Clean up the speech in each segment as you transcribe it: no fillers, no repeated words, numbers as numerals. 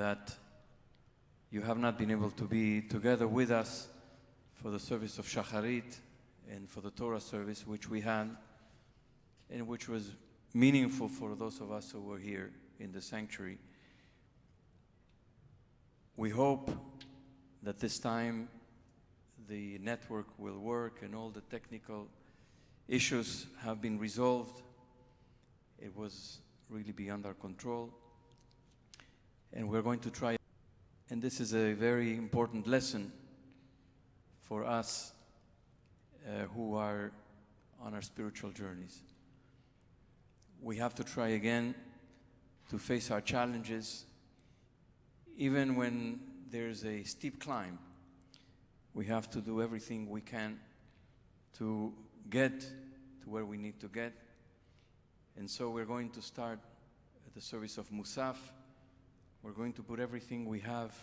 that you have not been able to be together with us for the service of Shacharit and for the Torah service which we had, and which was meaningful for those of us who were here in the sanctuary. We hope that this time the network will work and all the technical issues have been resolved. It was really beyond our control, and we're going to try. And this is a very important lesson for us who are on our spiritual journeys. We have to try again to face our challenges. Even when there's a steep climb, we have to do everything we can to get to where we need to get. And so we're going to start at the service of Musaf. We're going to put everything we have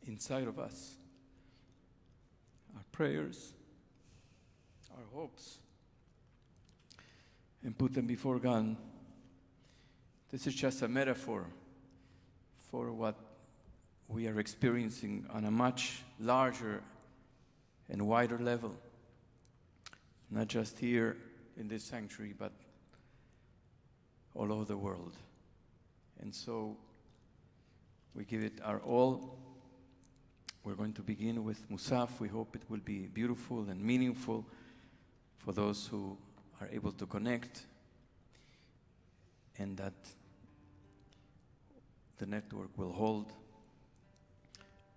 inside of us, our prayers, our hopes, and put them before God. This is just a metaphor for what we are experiencing on a much larger and wider level, not just here in this sanctuary, but all over the world. And so we give it our all. We're going to begin with Musaf. We hope it will be beautiful and meaningful for those who are able to connect, and that the network will hold.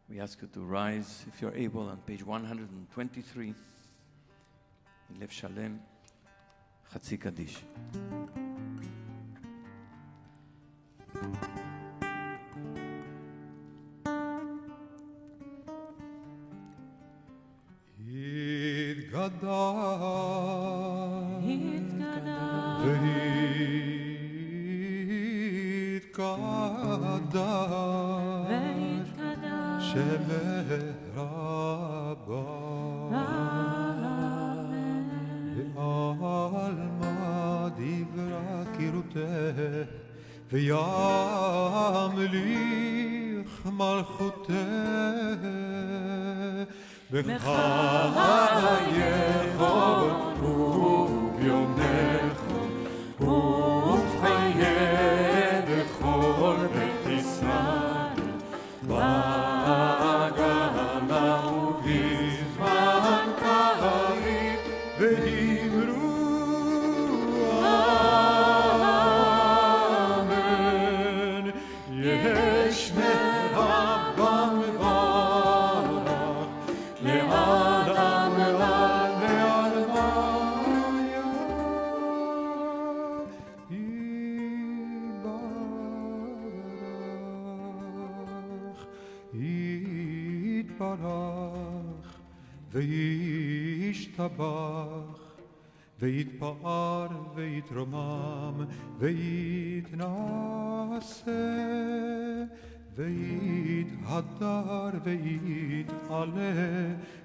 We ask you to rise, if you're able, on page 123, in Lev Shalem, Chatzi Kaddish. וימליך מלכותך בחייך וביומך ובחיי בכל בית ישראל בגלה ובזמן קריב ואמרו וישתבח ויתפאר ויתרומם ויתנשא ויתהדר ויתעלה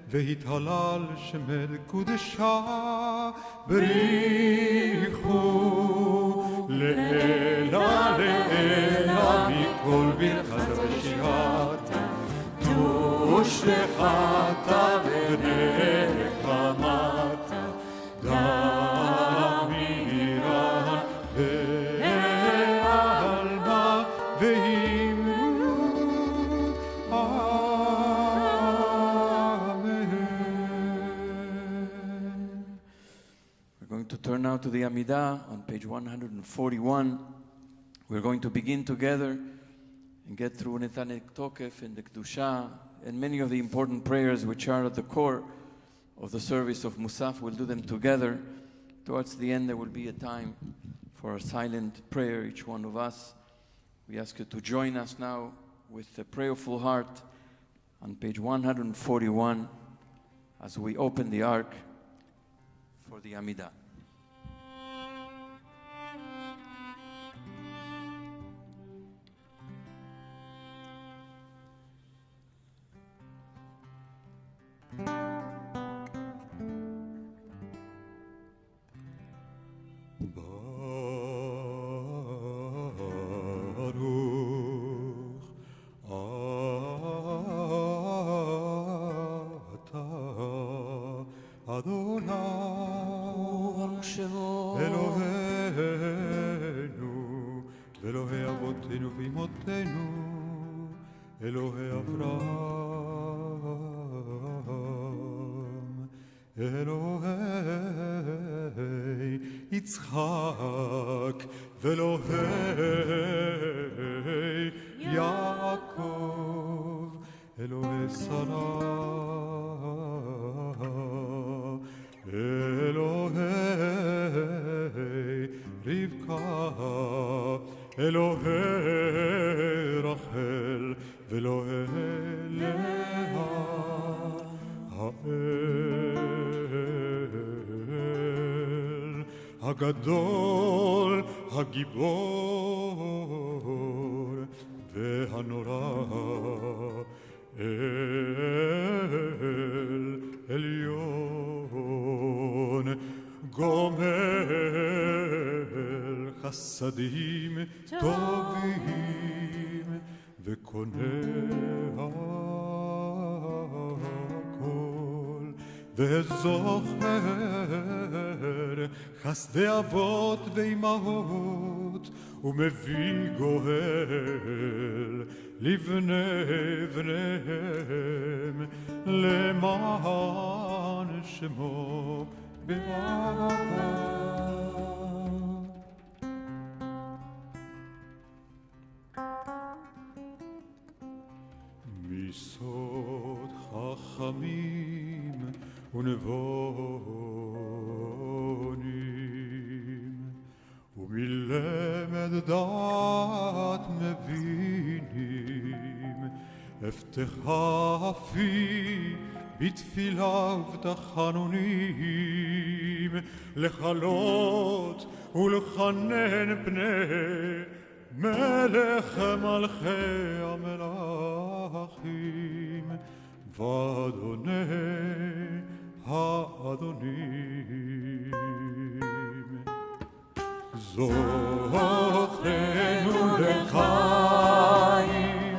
ויתהלל שמד קודשה בריחו לעילה לעילה מכל ברכת ושירת ושלחת ונחמת דמירה ועלמה ואמרו אמן. We're going to turn now to the Amidah on page 141. We're going to begin together and get through Netanek Tokef and the Kedusha and many of the important prayers which are at the core of the service of Musaf. We'll do them together. Towards the end there will be a time for a silent prayer, each one of us. We ask you to join us now with a prayerful heart on page 141 as we open the Ark for the Amidah. אבותינו ואמותינו, אלוהי אברהם, אלוהי יצחק, ואלוהי יעקב, אלוהי שרה, אלוהי רבקה, אלוהי רחל, ואלוהי לאה, האל הגדול, הגיבור והנורא, אל עליון, גומל חסדים טובים וקונה הכל, וזוכר חסדי אבות ואימהות, ומביא גואל לבני בניהם, למען שמו באהבה. מסוד חכמים ונבונים, ומלמד דעת מבינים, הבטחה פי בתפילה ובתחנונים, לחלות ולחנן פני מלך מלכי המלכים, ואדוני האדונים. זוכרנו לחיים,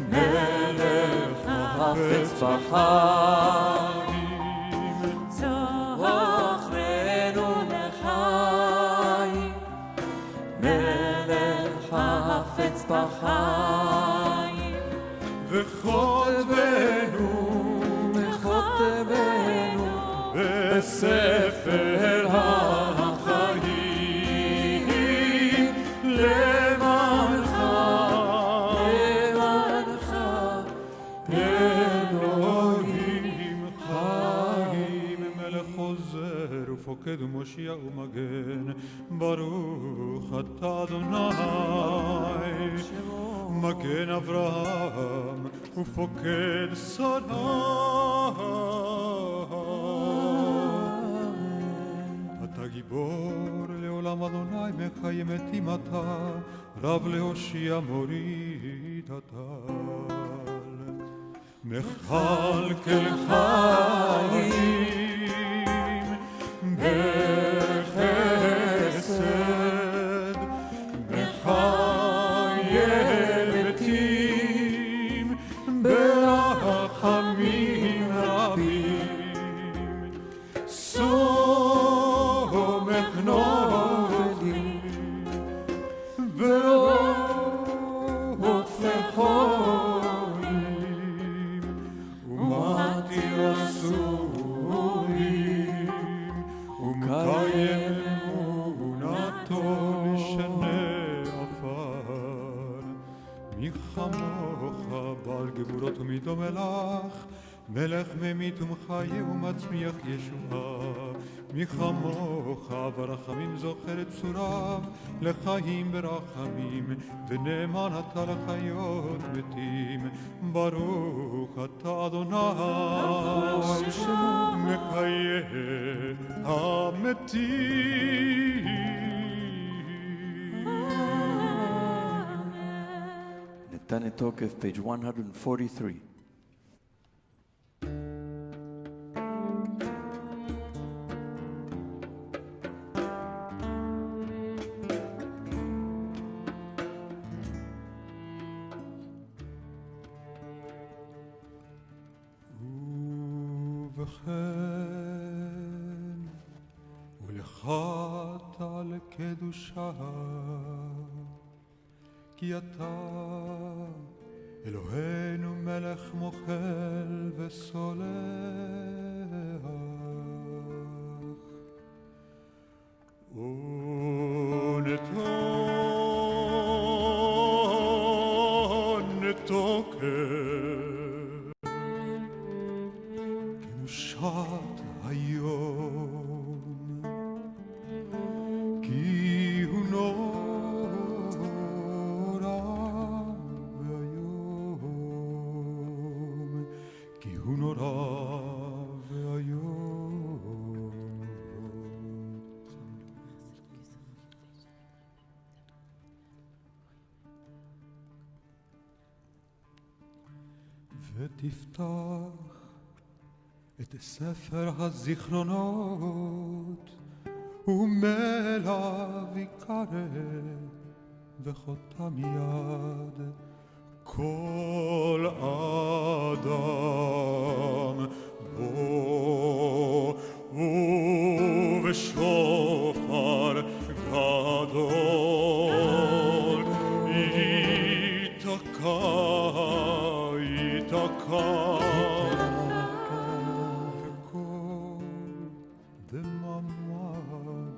מלך חפץ בחיים. זוכרנו לחיים, מלך חפץ בחיים. וחותמנו בספר החיים, למענך אלוהים חיים. מלך עוזר ופוקד ומושיע ומגן, ברוך אתה אדוני מגן אברהם ופוקד שרה. אתה גיבור לעולם אדוני, מקיים את אימתה, רב להושיע מוריד הטל. מכלכל חיים בחסד, מחיה מתים ברחמים רבים, סומך נופלים ורופא חולים, ומתיר אסורים, ומקיים אמונתו לשני עפר. מי כמוך בעל גבורות ומדומה לך, מלך ממית ומחיה ומצמיח ישועה. מי כמוך ברחמים זוכר את צוריו, לחיים ברחמים, ונאמן אתה לחיות מתים. ברוך אתה אדוני מחיה המתים. נתן תוקף, page 143. ובכן, ולך על קדושה, כי אתה אלוהינו מלך מוחל וסולח. ונתוקף כנושת היום, כי הוא נורא ואיום, כי הוא נורא ואיום. ותפתח את ספר הזיכרונות ומלאו יקרא וחותם יד כל אדם בו ובשופר גדול ייתקע וכל דממה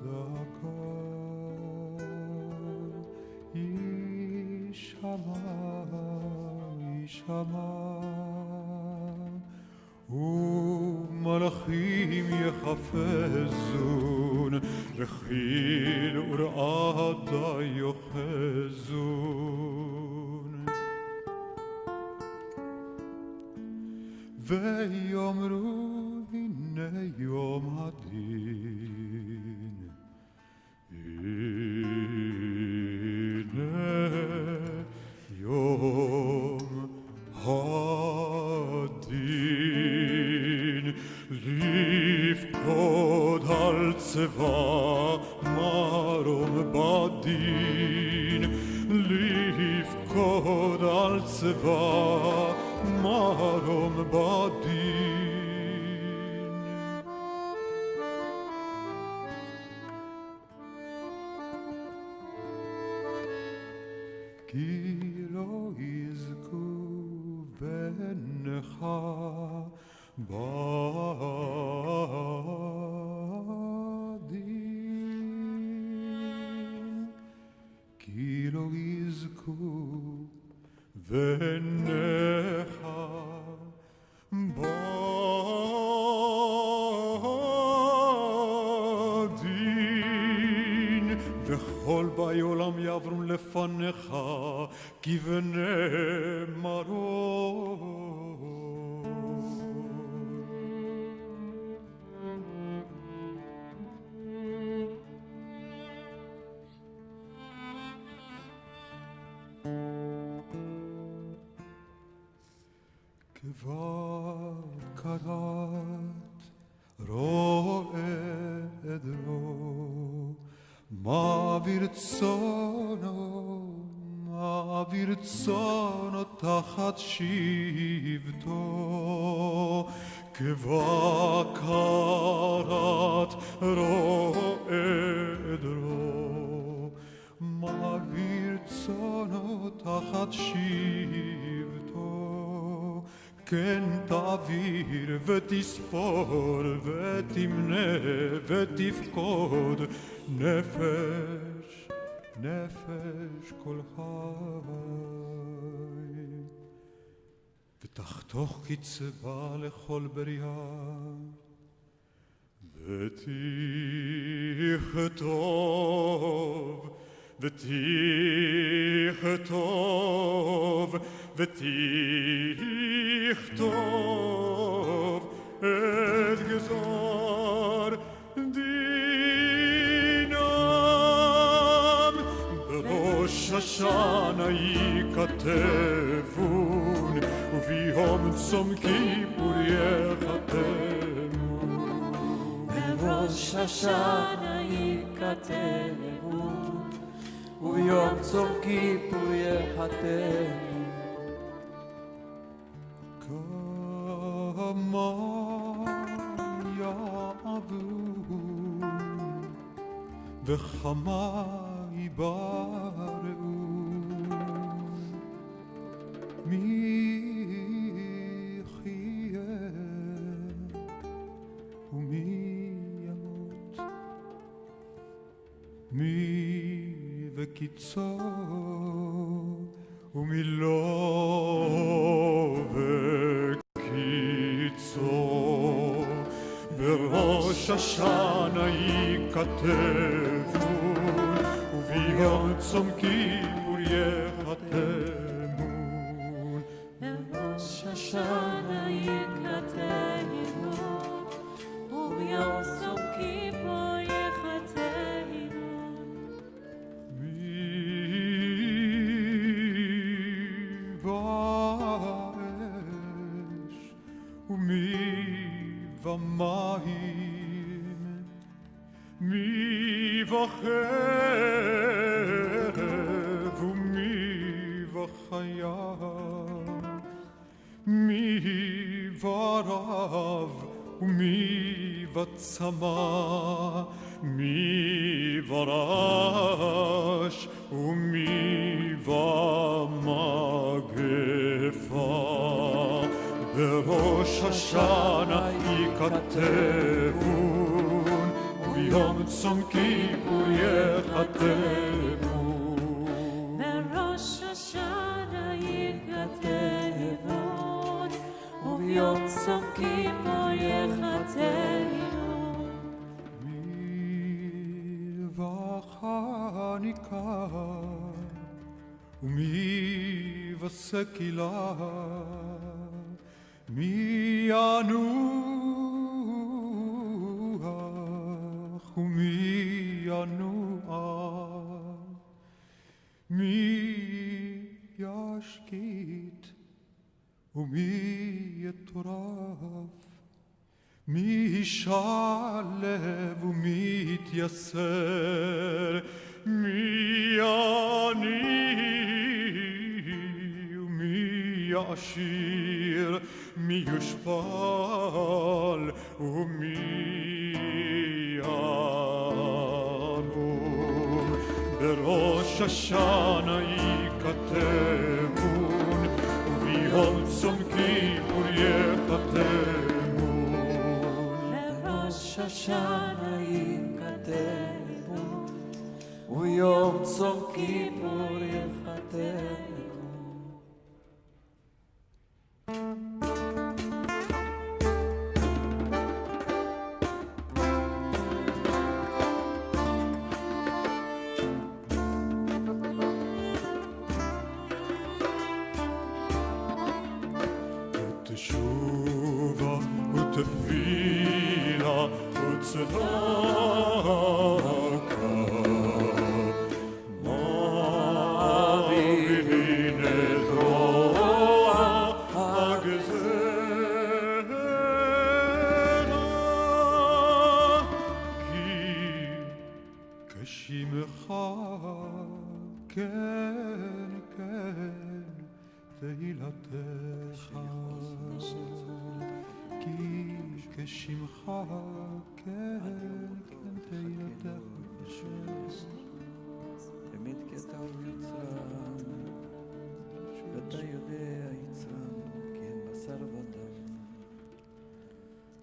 דקה יישמע ומלאכים יחפזון וחיל ורעדה יוחזון ויאמרו הנה יום הדין, הנה יום הדין, לפקוד על צבא מרום בדין, לפקוד על צבא מרום בדין. כי לא יזכו בנך בדין, כי לא יזכו בנך בדין, וכל באי עולם יעברו לפניך כבני מרום. כבר קראת רואה עדרו, מעביר צאנו תחת שבטו. כבר קראת רואה עדרו, מעביר צאנו תחת שבטו. כן תעביר ותספור ותמנה ותפקוד נפש נפש כל חי, ותחתוך קצבה לכל בריאה, ותכתוב ותכתוב ותכתוב את גזר דינם, בראש השנה ייכתבון, וביום צום כיפור ייחתמו. בראש השנה ייכתבון, וביום צום כיפור ייחתמו. כמה יעברו וכמה יבראו, וקיצו ומילו וקיצו בראש השנה ייכתבון וביום צום כיפור ייחתמון בראש השנה ייכתבון וביום צום כיפור ייחתמון מי ואש ומי ומים מי וחרב ומי וחיה מי ורב ומי וצמא מי ורש ומי ומגפה בראש השנה ייכתבון וביום צום כיפור ייחתמון בראש השנה ייכתבון וביום צום כיפור ייחתמון מי וחניקה ומי וסקילה מי ינוח ומי ינוח מי ישקיט ומי יטורף מי ישלב ומי יתייסר מי עני ומי יעשיר מי יושפל ומי ירום בראש השנה ייכתבון וביום צום כיפור ייחתמון בראש השנה ייכתבון וביום צום כיפור ייחתמון תשובה ותפילה וצדקה מעבירים את רוע הגזרה כי כשמך כן כן תהילתך כי כשמך כן כן תהילתך באמת כי אתה הוא יצרן, ואתה יודע יצרן, כי אין בשר ודם.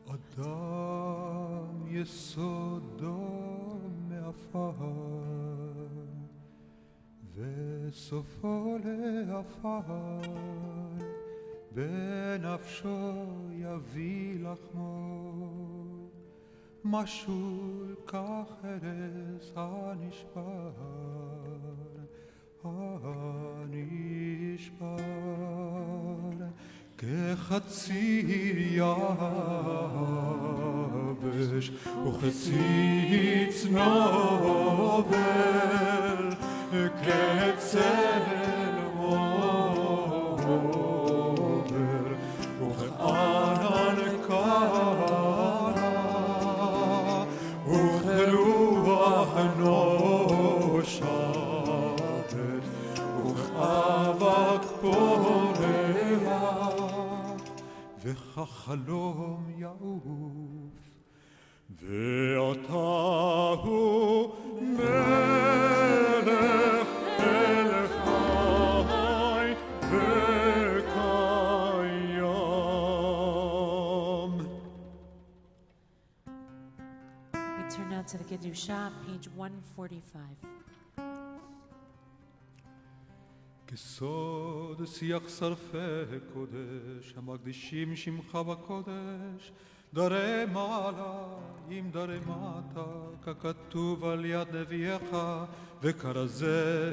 אדם יסודו מעפר וסופו לעפר בנפשו יביא לחמו משול כחרס הנשבר כחציר יבש וכחצי צנובל כצל עובר וכענן קרה וכרוח נושבת וכאבק פורח וכחלום יעוף ואתה הוא מלך אלף חי וקיים. We turn now to the Kedusha, page 145. כסוד שיח שרפי קודש, המקדישים שמך בקודש, דרי מעלה עם דרי מטה, ככתוב על יד נביאך, וקרא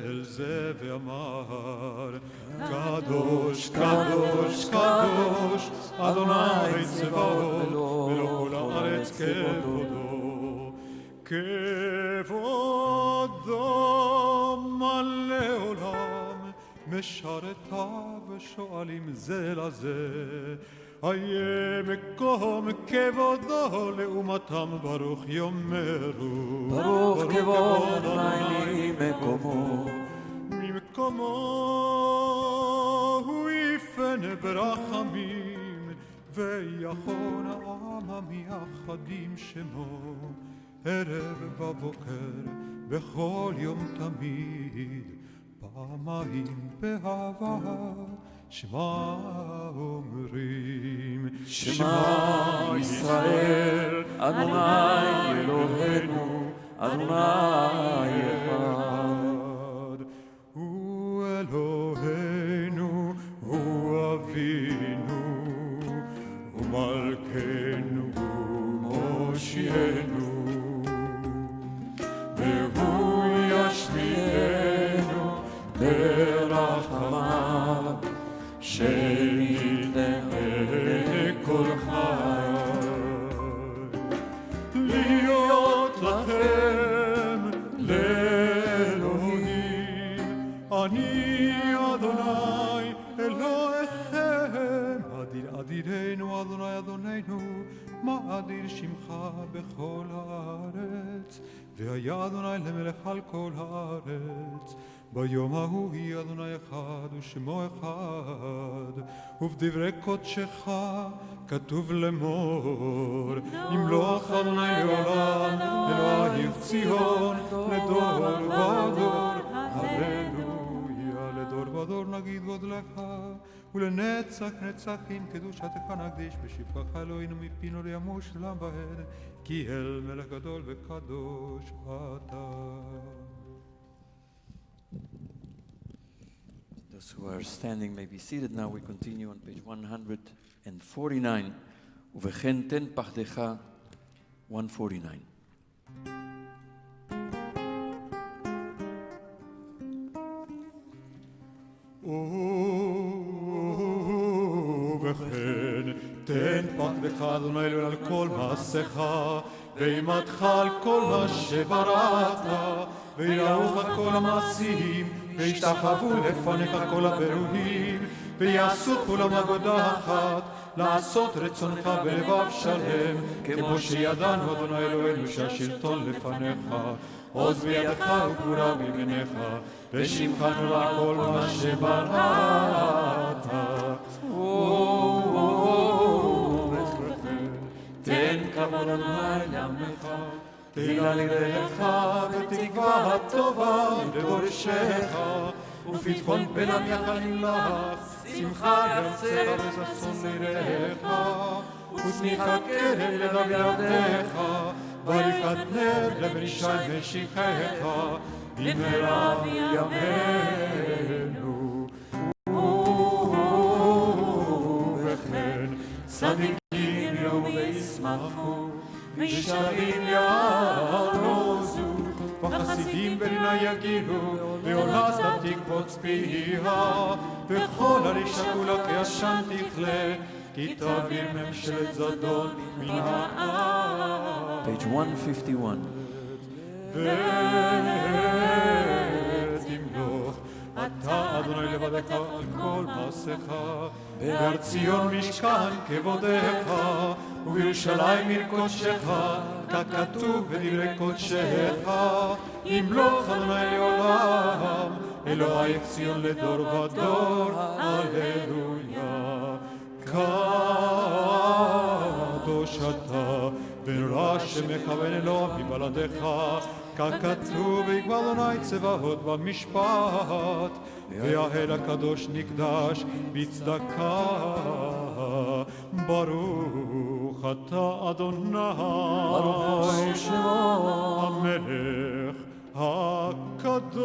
אל זה ואמר, קדוש, קדוש, קדוש, אדוני צבאות, ולא כל הארץ כבודו. כבודו מלא עולם, משרתיו שואלים זה לזה, איה מקום כבודו לאומתם ברוך יאמרו. ברוך כבוד אדוני ממקומו. ממקומו הוא יפן ברחמים, ויחון העם המייחדים שמו, ערב ובוקר בכל יום תמיד, פעמיים באהבה שמע אומרים. שמע ישראל, אדוני אלוהינו, אדוני אחד. הוא אלוהינו, הוא אבינו, הוא מלכנו, הוא מושיענו, והוא ישליטנו ברחמיו, שנתנהג כל חי. להיות לכם לאלוהים, אני אדוני אלוהיכם, אדיר אדירנו אדוני אדוננו, מה אדיר שמך בכל הארץ, והיה אדוני למלך על כל הארץ. ביום ההוא יהיה אדוני אחד ושמו אחד, ובדברי קודשך כתוב לאמור, ימלוך אדוני לעולם, אלוהי ציון לדור ודור, הללויה. לדור ודור נגיד גודלך, ולנצח נצחים קדושתך נקדיש, בשבחך אלוהינו מפינו לימוש לעם ועד, כי אל מלך גדול וקדוש אתה. Those who are standing may be seated. Now we continue on page 149. ובכן תן פחדך, 149. ובכן תן פחדך אדוני אלוהינו על כל מעשיך, ואימתך על כל מה שבראת, ויראוך כל המעשים, וישתחוו לפניך כל הברונים, ויעשו כולם עבודה אחת, לעשות רצונך בלבב שלם, כמו שידענו אדוני אלוהינו שהשלטון לפניך, עוז בידך וגבורה בימיניך, ושמחנו על כל מה שבראת. תן כבוד אדוני לעמך, תהילה לרעך ותקווה טובה לדורשך, ופתחון פלג יחלים לך, שמחה לארצך וששון לרעך, ושמיכה כרם לדוד עבדך, בריחת נר לבן ישי משיחך, במהרה בימינו. ובכן צדיקים יראו וישמחו, וישרים יערוזו, וחסידים ברינה יגילו, ועולת תקפוץ פיה, וכל הרשע כולה כעשן תכלה, כי תעביר ממשלת זדון מן הארץ. Page 151. ותמלוך אתה אדוני לבדך על כל מעשיך, בהר ציון משכן כבודך, ובירושלים עיר קודשך, ככתוב בדברי קודשך, ימלוך אדוני לעולם, אלוהי ציון לדור ודור, הללויה. קדוש אתה, ונורא שמך בין אלוהים מבלעדיך, ככתוב יקבע אדוני צבאות במשפט, והאל הקדוש נקדש בצדקה. ברוך אתה אדוני, ברוך שמו, המלך הקדוש.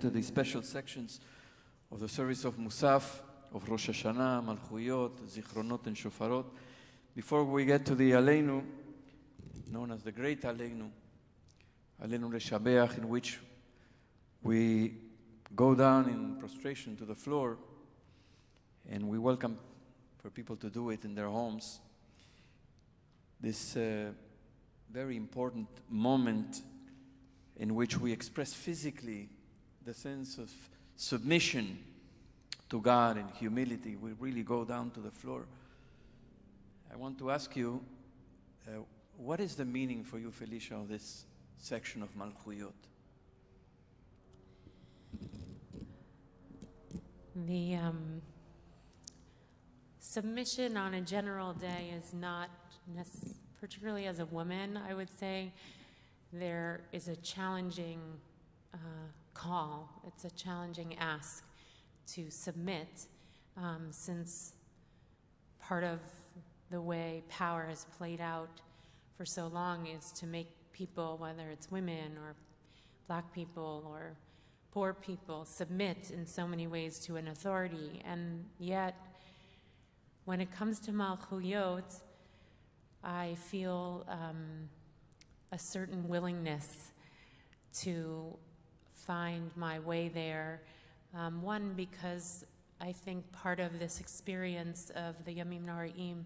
into the special sections of the service of Musaf, of Rosh Hashanah, Malchuyot, Zichronot, and Shofarot. Before we get to the Aleinu, known as the Great Aleinu, Aleinu Leshabeach, in which we go down in prostration to the floor, and we welcome for people to do it in their homes. This very important moment in which we express physically the sense of submission to God and humility. We really go down to the floor. I want to ask you, what is the meaning for you, Felicia, of this section of Malchuyot? The submission on a general day is not particularly as a woman, I would say, there is a challenging call. It's a challenging ask to submit, since part of the way power has played out for so long is to make people, whether it's women or black people or poor people, submit in so many ways to an authority. And yet, when it comes to Malchuyot, I feel a certain willingness to find my way there. One, because I think part of this experience of the Yamim Noraim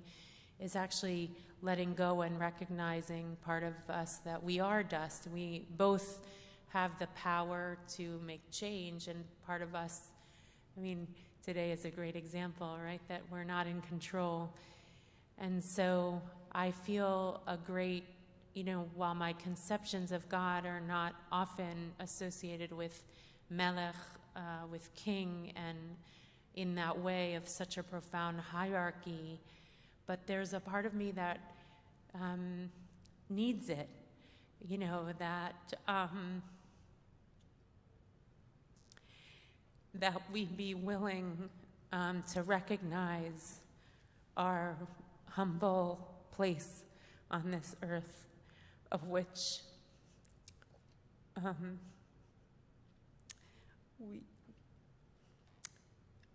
is actually letting go and recognizing part of us that we are dust. We both have the power to make change, and part of us, I mean, today is a great example, right, that we're not in control. And so I feel a great, while my conceptions of God are not often associated with melech, with king, and in that way of such a profound hierarchy, but there's a part of me that needs it, that we be willing to recognize our humble place on this earth, of which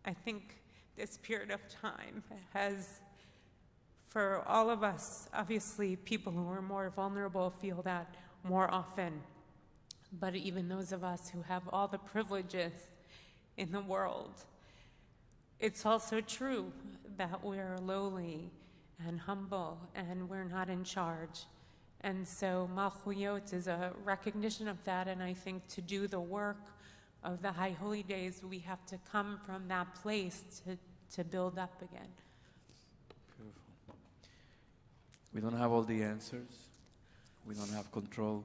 I think this period of time has, for all of us, obviously people who are more vulnerable feel that more often, but even those of us who have all the privileges in the world, it's also true that we're lowly and humble and we're not in charge. And so Malchuyot is a recognition of that, and I think to do the work of the High Holy Days, we have to come from that place to build up again. Beautiful. We don't have all the answers. We don't have control.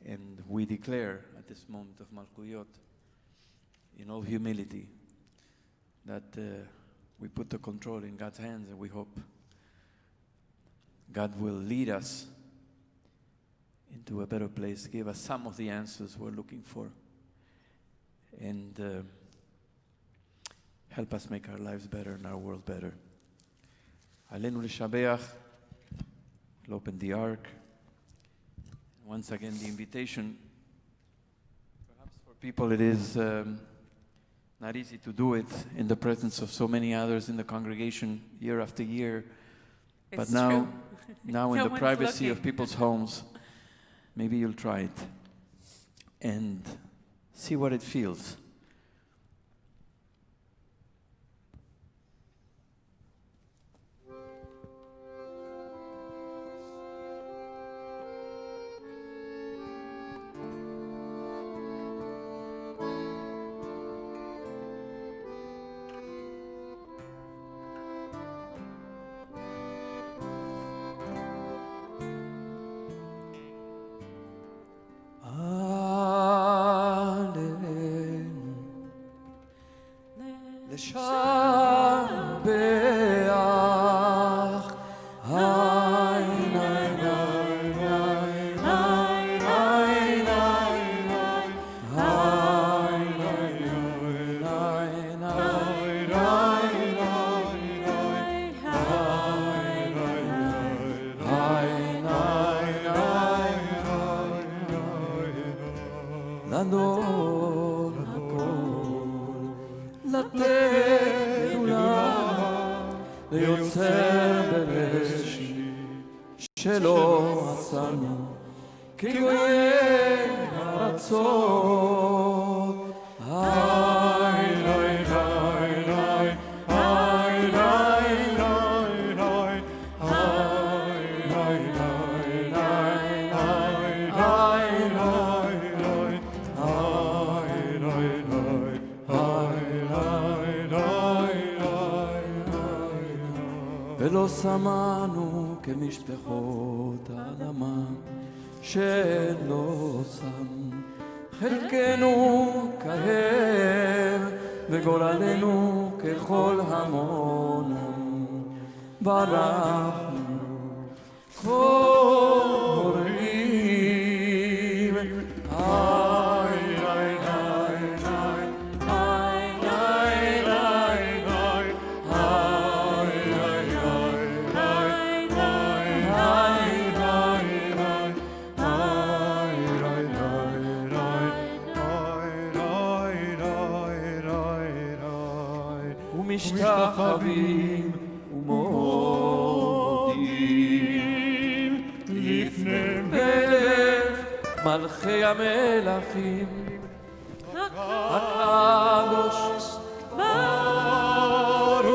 And we declare at this moment of Malchuyot, in all humility, that we put the control in God's hands, and we hope God will lead us into a better place, give us some of the answers we're looking for, and help us make our lives better and our world better. Aleinu Leshabeach, we'll open the ark. Once again, the invitation. Perhaps for people it is not easy to do it in the presence of so many others in the congregation year after year. But now in No the one's privacy of looking. people's homes, maybe you'll try it and see what it feels. Dando לתת גדולה ליוצר בראשית שלא עשנו כגויי ארצות. היי היי היי היי היי היי ולא שמענו כמשפחות האדמה שלא שם חלקנו כהר וגורלנו ככל המונם ברחנו קוראים היי היי היי היי ומשתחווים ומודים לפני מלך מלכי המלכים הקדוש ברוך הוא.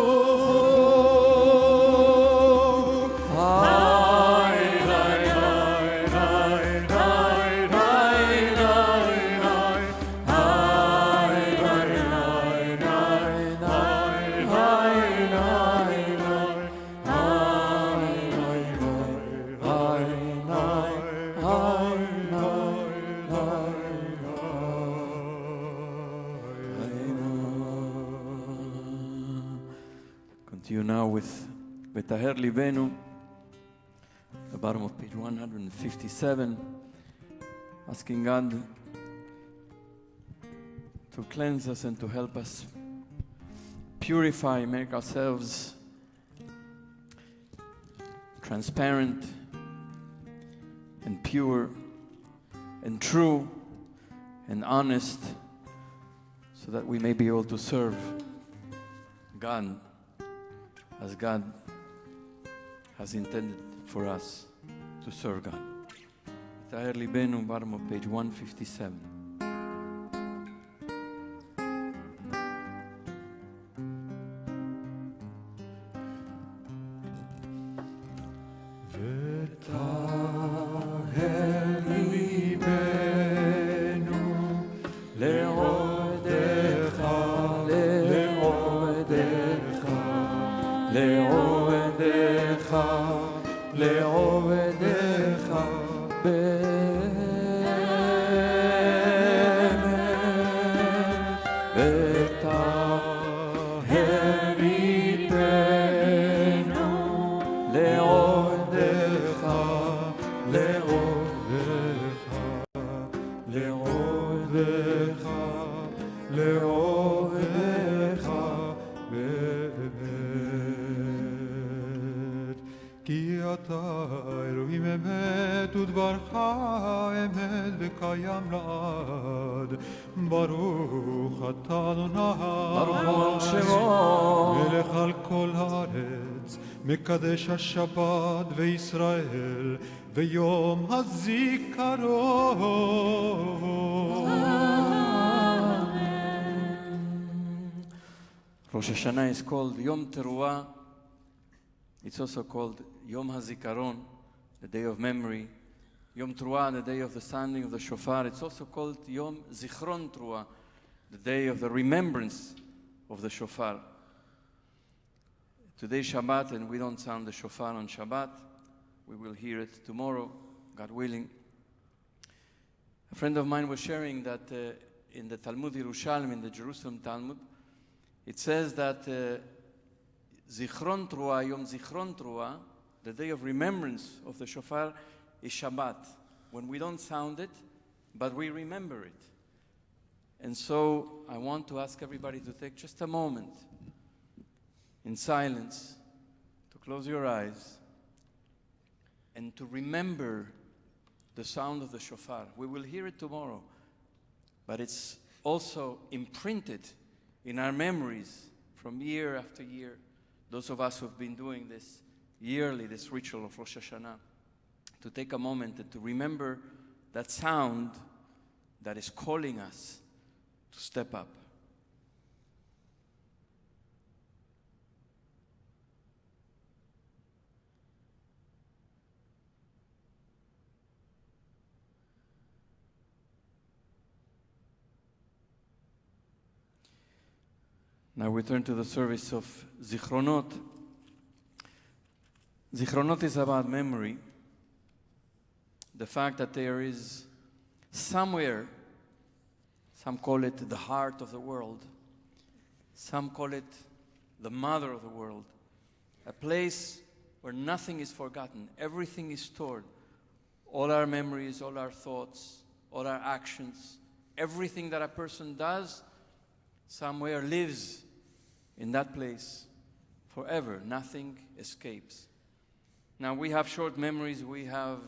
היי היי היי היי היי Continue now with V'taher Libenu, the bottom of page 157, asking God to cleanse us and to help us purify, make ourselves transparent and pure and true and honest, so that we may be able to serve God as God has intended for us to serve God. V'taher Libenu, bottom of page 157. כי אתה אלוהים אמת ודברך אמת וקיים לעד. ברוך אתה אדוני ברוך שמו מלך על כל הארץ, מקדש השבת וישראל ויום הזיכרון. Rosh Hashanah is called Yom Teruah. It's also called Yom HaZikaron, the day of memory. Yom Teruah, the day of the sounding of the shofar. It's also called Yom Zichron Teruah, the day of the remembrance of the shofar. Today Shabbat, and we don't sound the shofar on Shabbat. We will hear it tomorrow, God willing. A friend of mine was sharing that in the Talmud Yerushalmi, in the Jerusalem Talmud, it says that Zichron Teruah, Yom Zichron Teruah, the day of remembrance of the shofar, is Shabbat, when we don't sound it, but we remember it. And so I want to ask everybody to take just a moment in silence, to close your eyes, and to remember the sound of the shofar. We will hear it tomorrow, but it's also imprinted in our memories from year after year, those of us who have been doing this yearly, this ritual of Rosh Hashanah, to take a moment and to remember that sound that is calling us to step up. Now we turn to the service of Zichronot. Zichronot is about memory. The fact that there is somewhere, some call it the heart of the world, some call it the mother of the world, a place where nothing is forgotten, everything is stored. All our memories, all our thoughts, all our actions, everything that a person does, somewhere lives in that place forever. Nothing escapes. Now, we have short memories, we have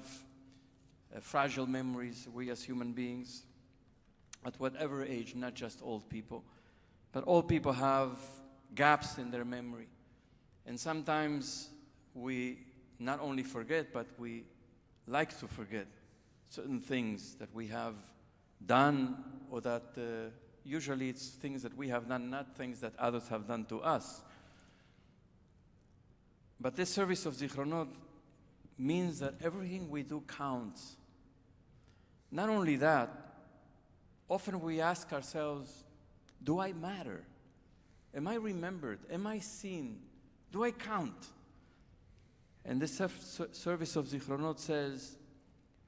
fragile memories, we as human beings, at whatever age, not just old people. But all people have gaps in their memory. And sometimes we not only forget, but we like to forget certain things that we have done, or that usually it's things that we have done, not things that others have done to us. But this service of Zichronot means that everything we do counts. Not only that, often we ask ourselves, do I matter? Am I remembered? Am I seen? Do I count? And this service of Zichronot says,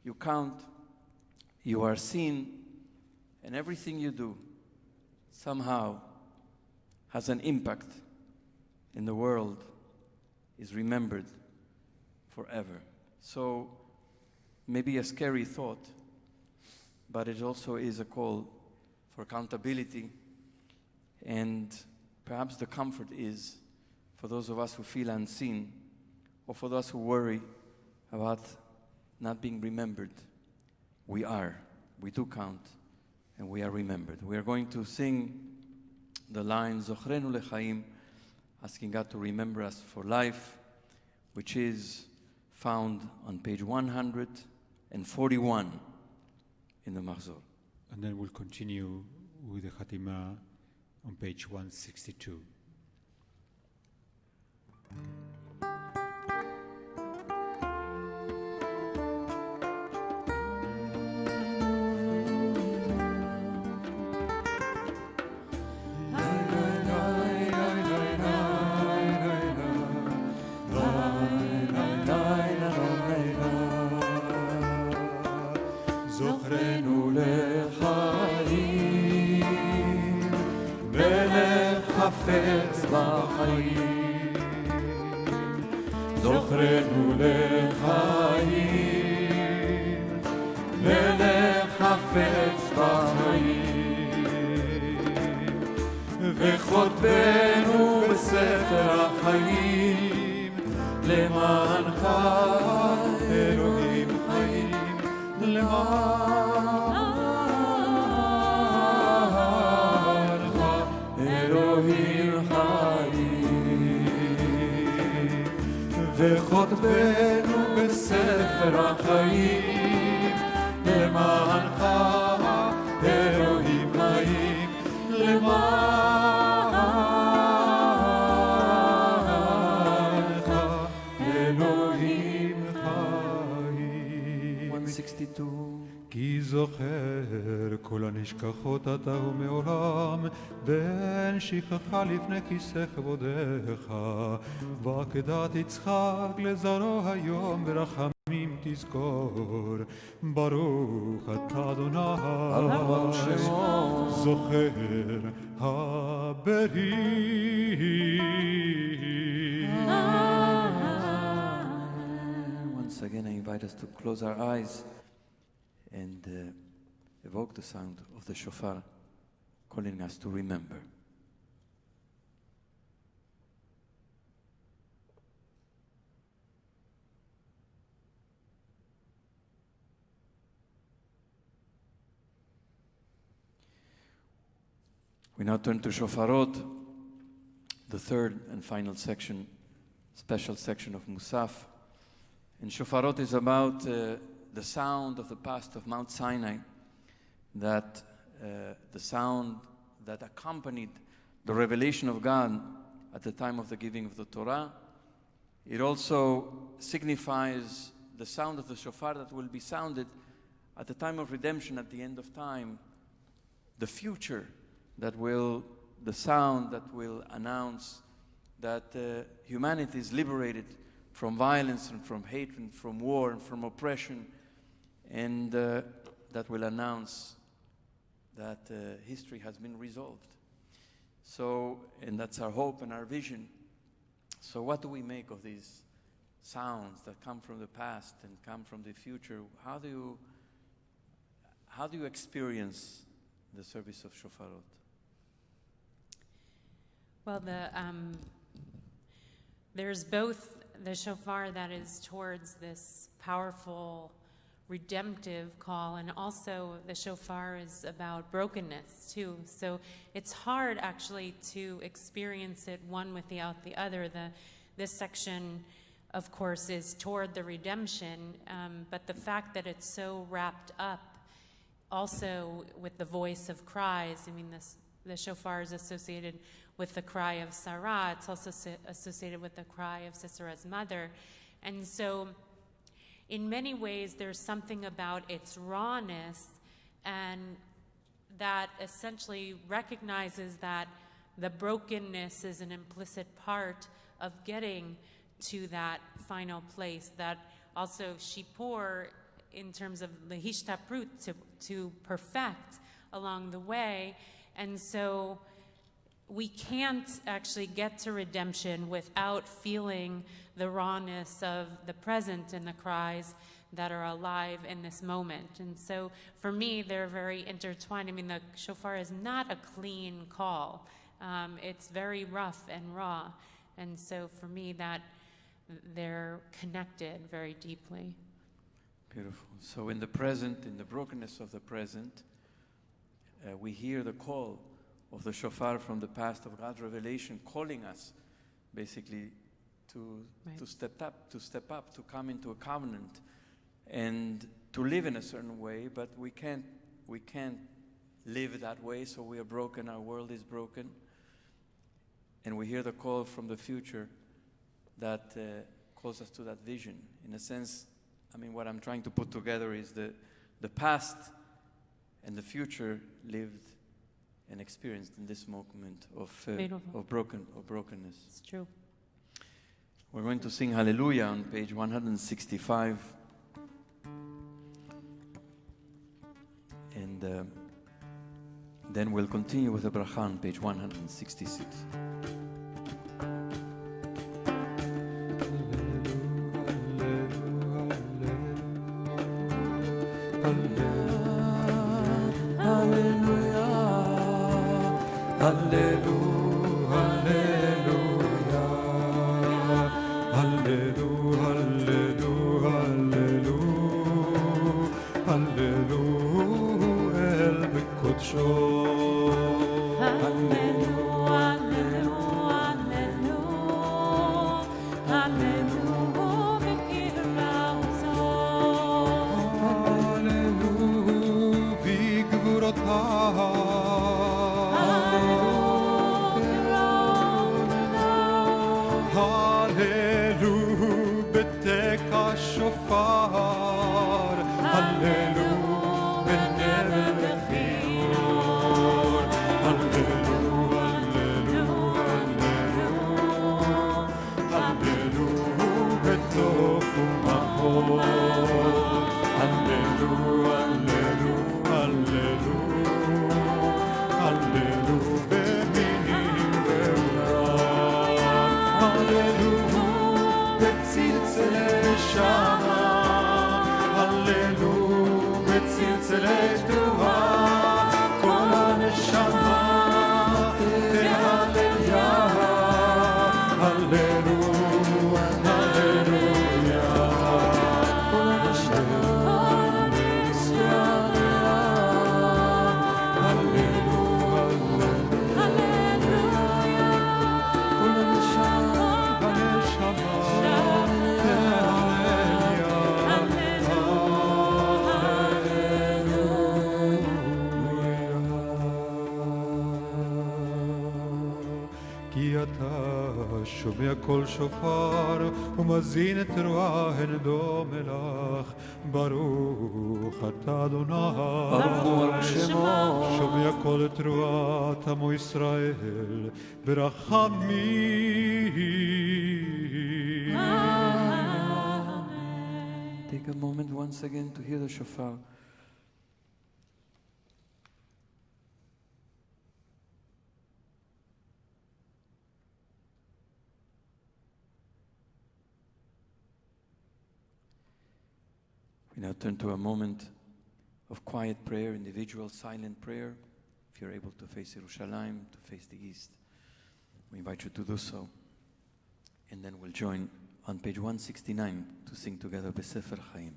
you count, you are seen, and everything you do somehow has an impact in the world, is remembered forever. So maybe a scary thought, but it also is a call for accountability. And perhaps the comfort is for those of us who feel unseen, or for those who worry about not being remembered. We do count, and we are remembered. We are going to sing the line Zochrenu Lechaim, asking God to remember us for life, which is found on page 141 in the Mahzor. And then we'll continue with the Hatima on page 162. זוכרנו לחיים, ולחפץ בחיים. זוכרנו לחיים, ולחפץ בחיים. וחותמנו בספר החיים, למענך אלוהים חיים. למענך אלוהים חיים, וכותבנו בספר החיים, למענך אלוהים חיים, למענך אלוהים חיים. 162. כי זוכר כל הנשכחות אתה ומעולם, ואין שכחה לפני כיסא כבודך. ועקדת יצחק לזרעו היום, ברחמים תזכור. ברוך אתה אדוני, ברוך שמו. זוכר הברית. Once again, I invite us to close our eyes and evoke the sound of the shofar, calling us to remember. We now turn to Shofarot, the third and final section, special section of Musaf. And Shofarot is about the sound of the past of Mount Sinai, that the sound that accompanied the revelation of God at the time of the giving of the Torah. It also signifies the sound of the shofar that will be sounded at the time of redemption, at the end of time, the future the sound that will announce that humanity is liberated from violence and from hatred and from war and from oppression, and that will announce that history has been resolved. So, and that's our hope and our vision. So what do we make of these sounds that come from the past and come from the future? How do you experience the service of Shofarot? Well, there's both the shofar that is towards this powerful redemptive call, and also the shofar is about brokenness too. So it's hard actually to experience it one without the other. This section, of course, is toward the redemption, but the fact that it's so wrapped up also with the voice of cries. I mean, the shofar is associated with the cry of Sarah. It's also associated with the cry of Sisera's mother. And so in many ways, there's something about its rawness, and that essentially recognizes that the brokenness is an implicit part of getting to that final place, that also shipur, in terms of the hishtaprut, to perfect along the way. And so we can't actually get to redemption without feeling the rawness of the present and the cries that are alive in this moment. And so for me, they're very intertwined. I mean, the shofar is not a clean call. It's very rough and raw. And so for me, that they're connected very deeply. Beautiful. So in the present, in the brokenness of the present, we hear the call of the shofar from the past of God's revelation, calling us basically to step up, to come into a covenant and to live in a certain way, but we can't live that way, so we are broken, our world is broken. And we hear the call from the future that calls us to that vision. In a sense, I mean, what I'm trying to put together is the past and the future lived and experienced in this moment of brokenness. It's true. We're going to sing Hallelujah on page 165. And then we'll continue with the bracha on page 166. כי אתה שומע קול שופר ומזין את תרועה נדו מלך. ברוך אתה אדוני, ברוך הוא על שמו. שומע קול תרועת עמו ישראל ברחמים. Take a moment once again to hear the shofar. We now turn to a moment of quiet prayer, individual silent prayer. If you're able to face Yerushalayim, to face the east, we invite you to do so. And then we'll join on page 169 to sing together Besefer Chaim.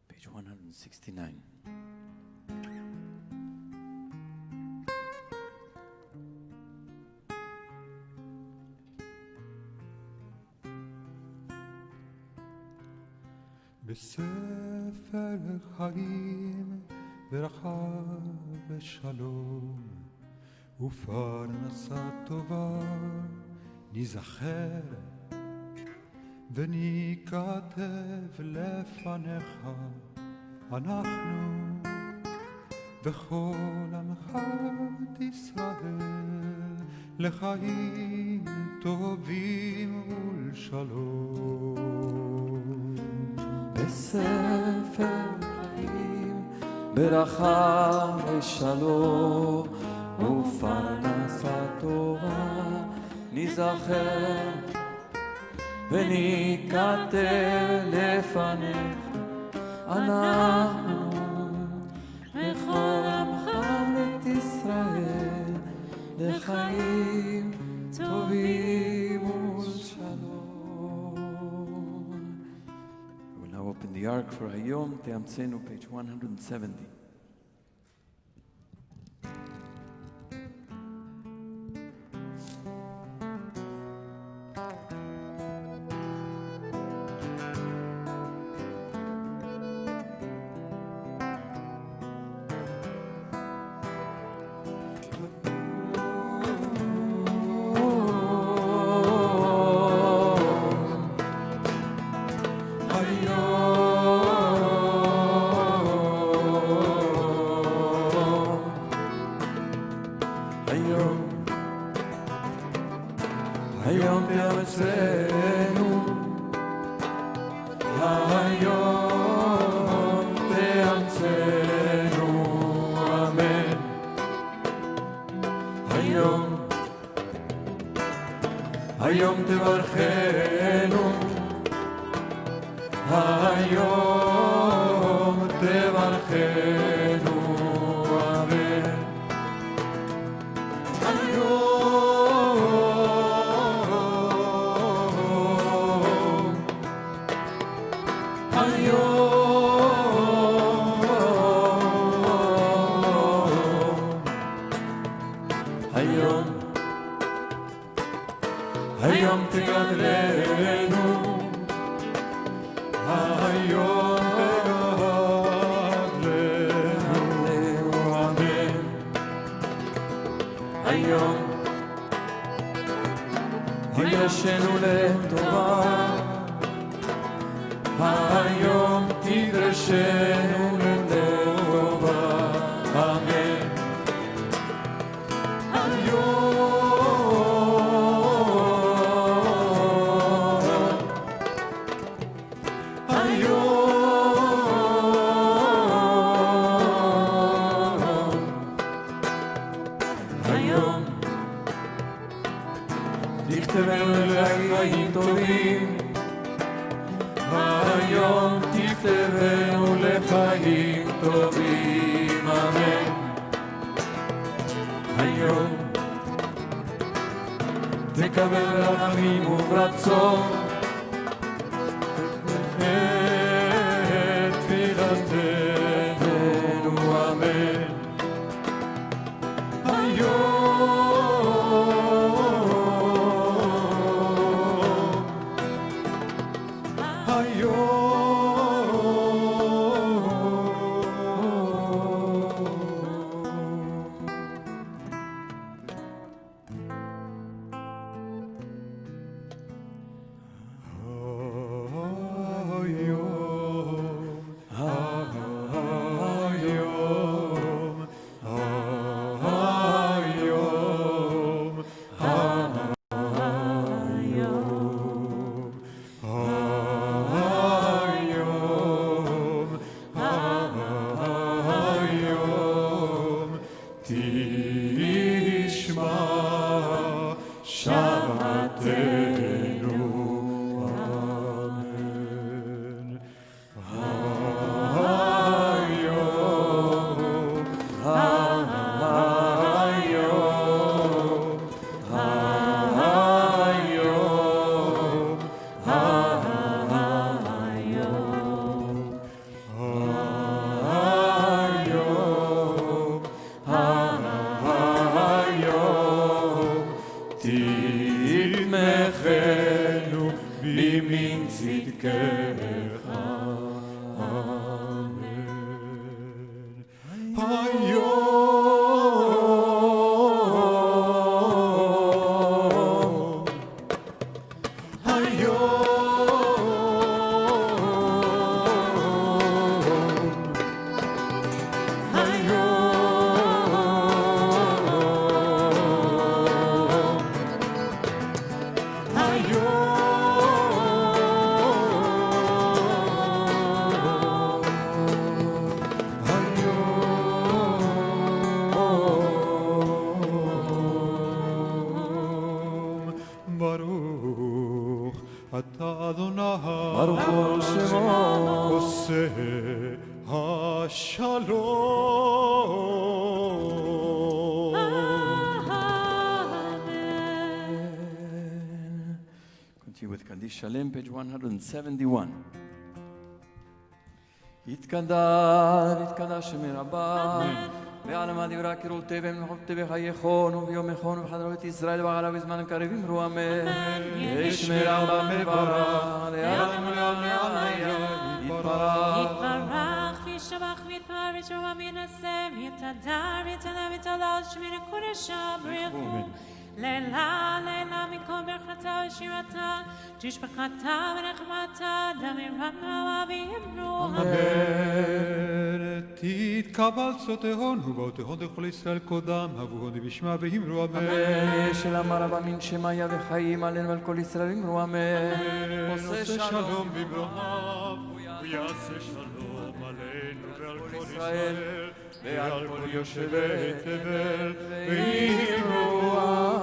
Page 169. בספר חיים ברכה ושלום ופרנסה טובה ניזכר וניכתב לפניך אנחנו וכל עמך ישראל לחיים טובים ולשלום. בספר חיים ברכה ושלום ופרנסה טובה ניזכר וניכתב לפניך אנחנו וכל עמך בית ישראל לחיים טובים ולשלום. We will now open the ark for Hayom Te'amtzenu, page 170. היום תאמצנו, היום תאמצנו, אמן. היום תברכנו, היום תברכנו, אמן. היום תגדלנו, היום תגדלנו, אמן. היום תדרשנו לטובה, היום תדרשנו לטובה, אמן. היום תכתבנו לחיים טובים, היום תכתבנו לחיים טובים, אמן. היום תקבל רחמים וברצון את תפילתנו, אמן. תתמכנו בימין צדקך, אמן. ברוך אתה אדוני, ברוך הוא שמו, עושה השלום. Continue with Kaddish Shalem, page 171. יתקדש שמי רבה, בעלמא דברה קראותי ומנחופתי בחייכון וביומכון ובחדרו בית ישראל ועלה בזמן קריבים רו אמן. ישמי רבה מברך, לעלמא לעלמא יתברך. יתברך וישתבח ויתפאר ויתרומם וינסה ויתהדר ויתעלה ויתהלל שמי לקודשה בריחו לילה לילה מכל ברכתה ושירתה תשבחתה ונחמתה דמי ויאמרו אמן. תתקבל צאתהון ובאותהון לכל ישראל קודם, הבוהון בשמה ואמרו אמן. של אמר רבה מן שמיה וחיים עלינו ועל כל ישראל אמרו אמן. עושה שלום במרומיו, הוא יעשה שלום עלינו ועל כל ישראל ועל כל יושבי תבל ואמרו אמן.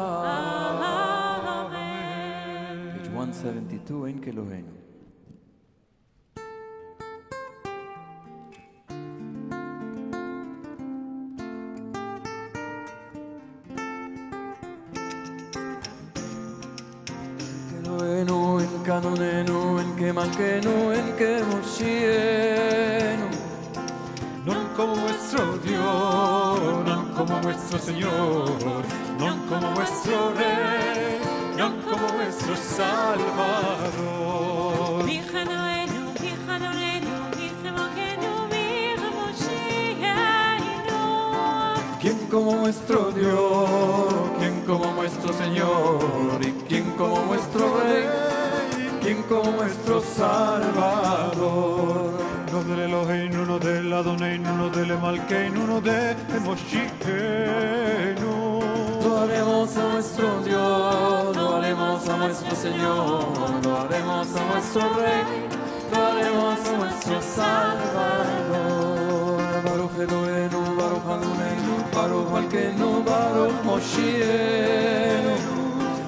page 172, אין כאלוהינו. אלוהינו, אין קנוננו, אין כמלכנו, אין כמושיענו. Non como vuestro Dios, non como vuestro Señor, non como vuestro Rey, non como vuestro nuestro Salvador. Virgen Noenu, Virgen Noenu, Virgen Moquenu, Virgen Moshiachenu. ¿Quién como nuestro Dios? ¿Quién como nuestro Señor? ¿Y quién como nuestro Rey? ¿Quién como nuestro Salvador? No del Eloheinu, no del Adoneinu, no del Malkeinu, no del Moshiachenu. Lo haremos a nuestro Dios, lo haremos a nuestro Señor, lo haremos a nuestro Rey, lo haremos a nuestro Salvador. Baruch Eloheinu, Baruch Adonenu, Baruch Malkeinu, Baruch Moshiachenu.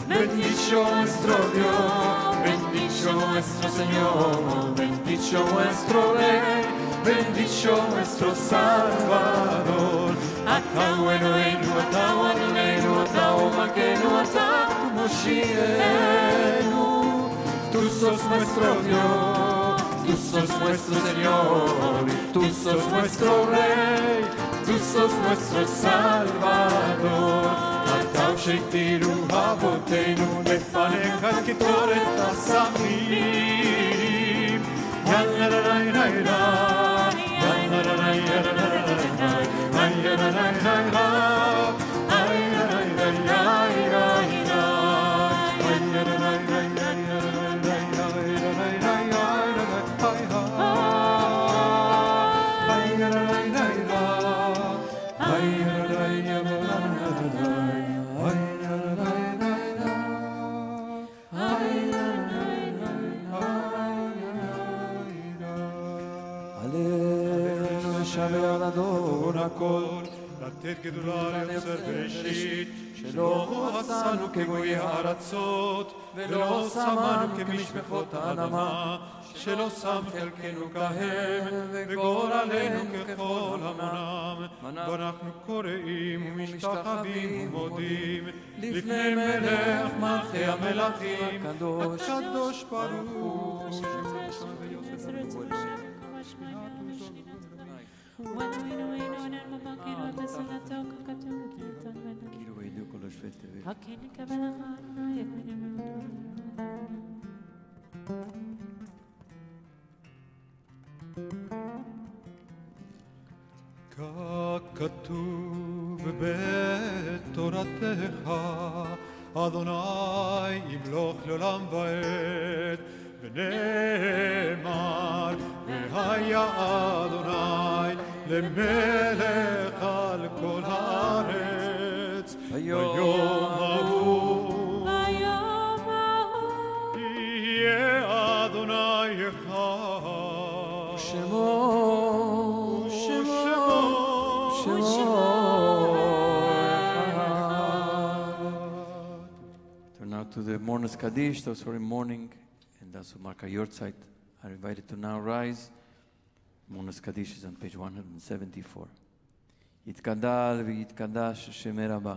Bendicho nuestro Dios, bendicho nuestro Señor, bendicho nuestro Rey, bendicho nuestro Salvador. Atau Eloheinu, Atau Adonenu, Atau Malkeinu, Atau Moshiachenu. Tú sos nuestro Dios, tú sos nuestro Señor, y tú sos nuestro Rey, tú sos nuestro Salvador. Atau sheitiru avotenu לפניך כתורת השמים. יאללה לה לה לה לה, יאללה לה לה לה לה לה, יאללה לה לה לה, יאללה לה לה לה לה, יאללה לה לה לשמר אדון הכל, לתת גדולה ליוצר בראשית, שלא עשנו כגויי הארצות, ולא שמנו כמשפחות האדמה, שלא שם חלקנו כהם, וגורלנו ככל המונם. ואנחנו קוראים ומשתחווים ומודים, לפני מלך מלכי המלכים, הקדוש ברוך הוא. כאילו וידעו כל השפט תבל. כך כתוב בתורתך, אדוני ימלוך לעולם ועד, ונאמר, והיה אדוני למלך על כל הארץ, ביום ההוא יהיה אדוני אחד. שמו, Turn now to the Mourners Kaddish, those who are in mourning, and those who mark a yortzeit are invited to now rise. Mourners Kaddish is on page 174. יתגדל ויתקדש שמי רבה.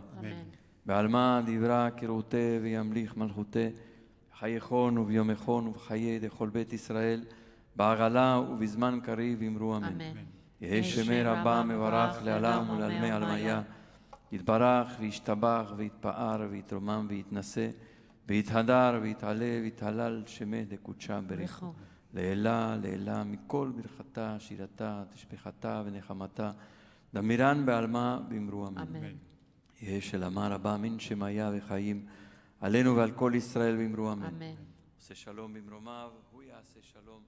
בעלמא דברה כרעותה וימליך מלכותה, בחייכון וביומכון ובחיי דכל בית ישראל, בעגלה ובזמן קריב אמרו אמן. יהי שמי רבה מברך לעלם ולעלמי עלמיה, יתברך וישתבח ויתפאר ויתרומם ויתנשא, ויתהדר ויתעלה ויתהלל שמי דקודשה בריחו. לעילה, לעילה, מכל ברכתה, שירתה, תשבחתה ונחמתה, דמירן בעלמא ואמרו אמן. יהי שלמה רבה מן שמיה וחיים, עלינו ועל כל ישראל ואמרו אמן. עושה שלום במרומיו, הוא יעשה שלום,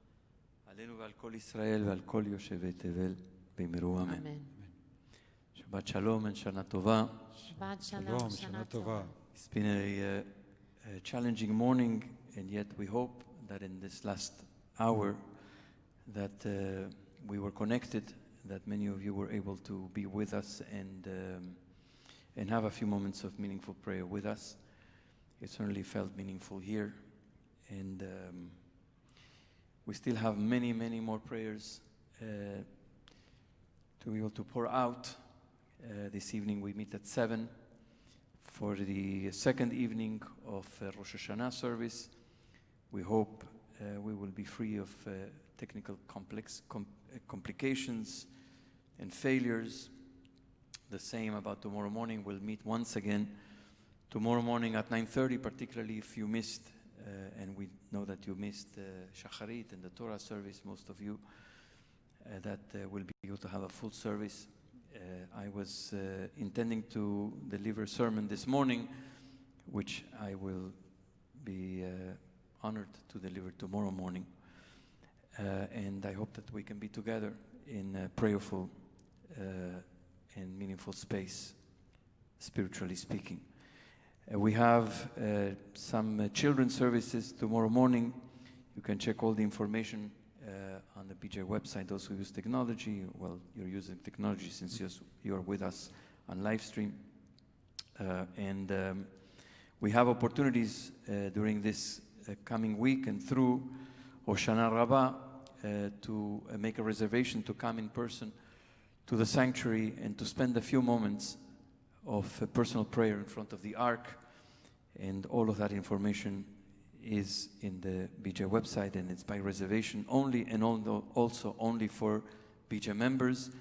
עלינו ועל כל ישראל ועל כל יושבי תבל ואמרו אמן. שבת שלום ושנה טובה. שבת שלום, שנה טובה. It's been a challenging morning, and yet we hope that in this last hour that we were connected, that many of you were able to be with us and have a few moments of meaningful prayer with us. It certainly felt meaningful here, and we still have many, many more prayers to be able to pour out. This evening we meet at 7 for the second evening of Rosh Hashanah service. We hope we will be free of technical complications and failures. The same about tomorrow morning. We'll meet once again tomorrow morning at 9:30, particularly if you missed and we know that you missed Shacharit and the Torah service, most of you, that will be able to have a full service. I was intending to deliver a sermon this morning, which I will be honored to deliver tomorrow morning. And I hope that we can be together in a prayerful and meaningful space, spiritually speaking. We have some children's services tomorrow morning. You can check all the information on the BJ website. Those who use technology, well, you're using technology since you're with us on live stream. We have opportunities during this coming week and through Hoshana Rabbah to make a reservation to come in person to the sanctuary and to spend a few moments of personal prayer in front of the Ark. And all of that information is in the BJ website, and it's by reservation only, and also only for BJ members.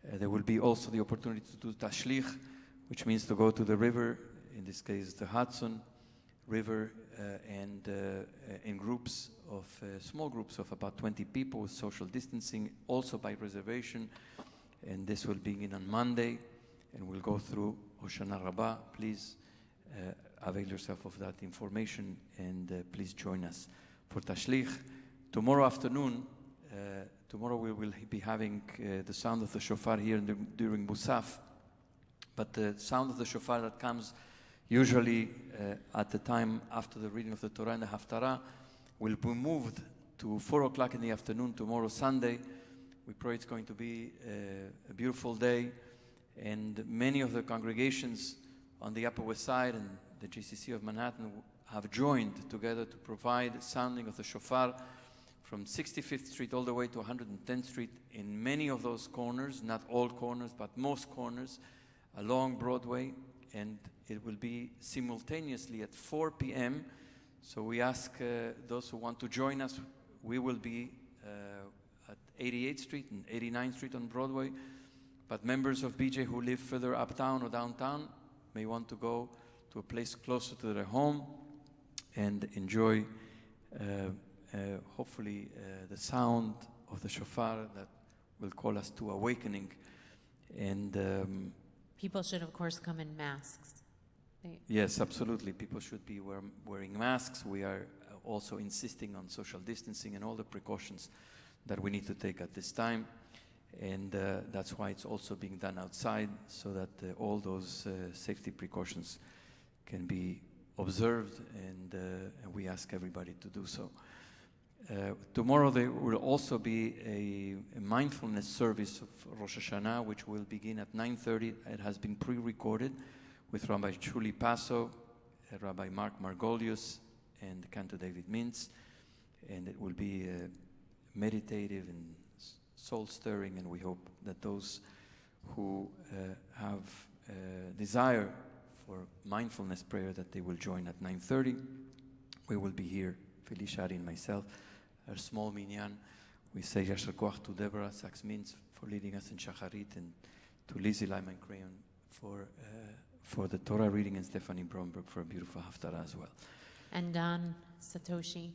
There will be also the opportunity to do tashlich, which means to go to the river, in this case the Hudson River, and in groups of, small groups of about 20 people with social distancing, also by reservation. And this will begin on Monday, and we'll go through Hoshana Rabbah. Please avail yourself of that information, and please join us for Tashlich. Tomorrow afternoon, tomorrow we will be having the sound of the shofar here during Musaf, but the sound of the shofar that comes usually at the time after the reading of the Torah and the Haftarah will be moved to 4 o'clock in the afternoon tomorrow, Sunday. We pray it's going to be a beautiful day, and many of the congregations on the Upper West Side and the GCC of Manhattan have joined together to provide sounding of the shofar from 65th Street all the way to 110th Street in many of those corners, not all corners, but most corners along Broadway, and it will be simultaneously at 4 p.m. So we ask those who want to join us. We will be at 88th Street and 89th Street on Broadway, but members of BJ who live further uptown or downtown may want to go to a place closer to their home and enjoy hopefully the sound of the shofar that will call us to awakening. And People should, of course, come in masks. yes, absolutely. People should be wearing masks. We are also insisting on social distancing and all the precautions that we need to take at this time. And that's why it's also being done outside, so that all those safety precautions can be observed, and we ask everybody to do so. Tomorrow there will also be a mindfulness service of Rosh Hashanah, which will begin at 9:30. It has been pre-recorded with Rabbi Shuli Paso, Rabbi Mark Margolius, and Cantor David Mintz, and it will be meditative and soul-stirring, and we hope that those who have desire for mindfulness prayer, that they will join at 9:30. We will be here, Felicia and myself, our small minyan. We say Yasher Koach to Deborah Sachs-Mintz for leading us in Shacharit, and to Lizzie Lyman Crayon for the Torah reading, and Stephanie Bromberg for a beautiful Haftarah as well. And Don, Satoshi,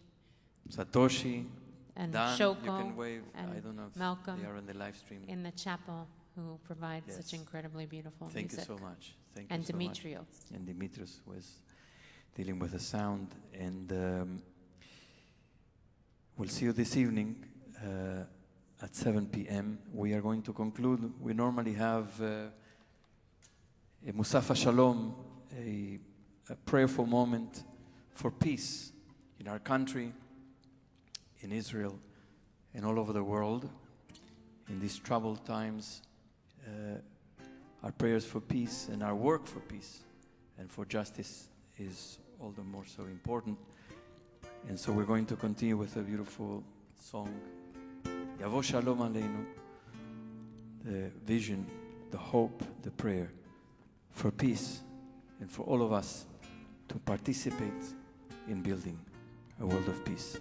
and Dan, Shoko, you can wave. and I don't know if Malcolm they are on the live stream. in the chapel, who provide Yes. such incredibly beautiful Thank music. you so much. Thank And you so much. Demetrios. And Demetrius was dealing with the sound. And we'll see you this evening at 7 p.m. We are going to conclude. We normally have a Musaf Shalom, a prayerful moment for peace in our country, in Israel, and all over the world. In these troubled times, our prayers for peace and our work for peace and for justice is all the more so important. And so we're going to continue with a beautiful song, Yavo Shalom Aleinu, the vision, the hope, the prayer for peace, and for all of us to participate in building a world of peace.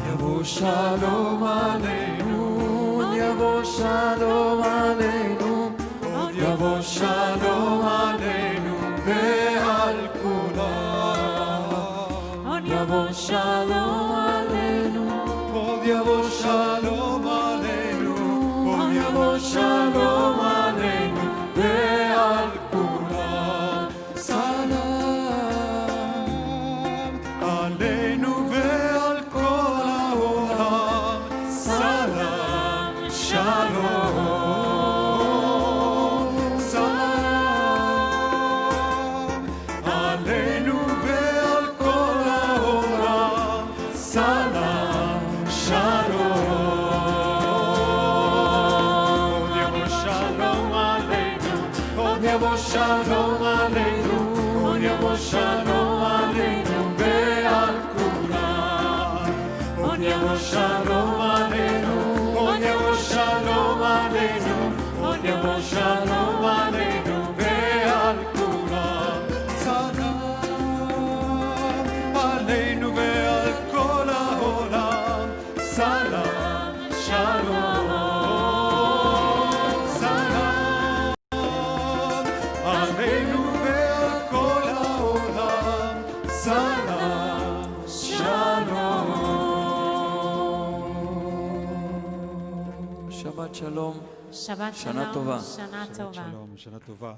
יבוא שלום עלינו, יבוא יבוא שלום עלינו, עוד יבוא שלום עלינו ועל כולם. עוד יבוא שלום עלינו, עוד יבוא שלום עלינו, עוד יבוא שלום עלינו ועל כולם. סלאם עלינו ועל כל העולם. סלאם שלום. סלאם עלינו ועל כל העולם. סלאם שלום. עוד יבוא שלום עלינו, עוד יבוא שלום עלינו, עוד יבוא שלום עלינו ועל כולם. עוד יבוא שלום עלינו, עוד יבוא שלום עלינו, עוד יבוא שלום עלינו ועל כולם. סלאם עלינו ועל כל העולם. סלאם שלום. סלאם עלינו ועל כל העולם. סלאם שלום. שבת שלום. Shabbat שנה shalom, טובה. Shana tova. שלום, שנה טובה.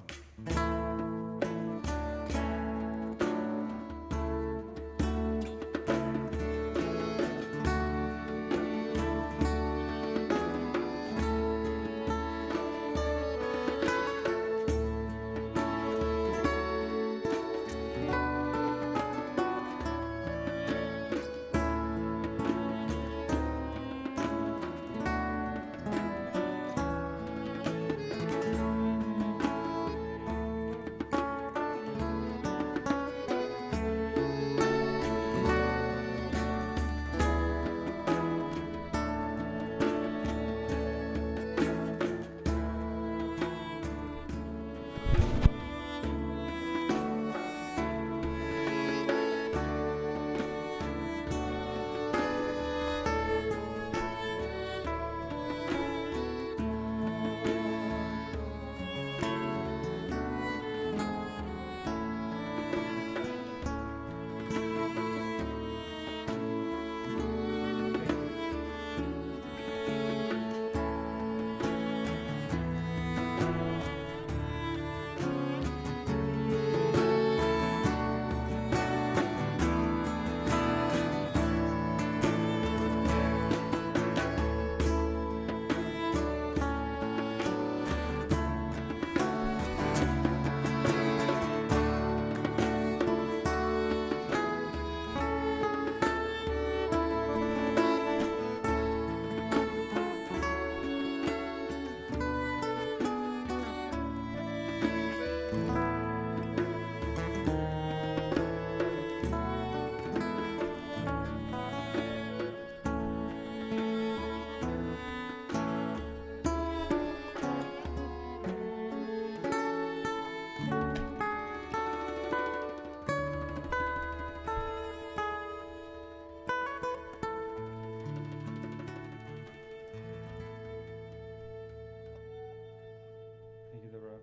Thank you, Deborah.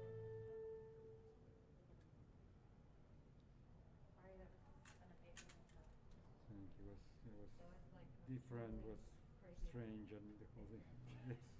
Thank you. It was different, was strange, and the whole thing. Yes.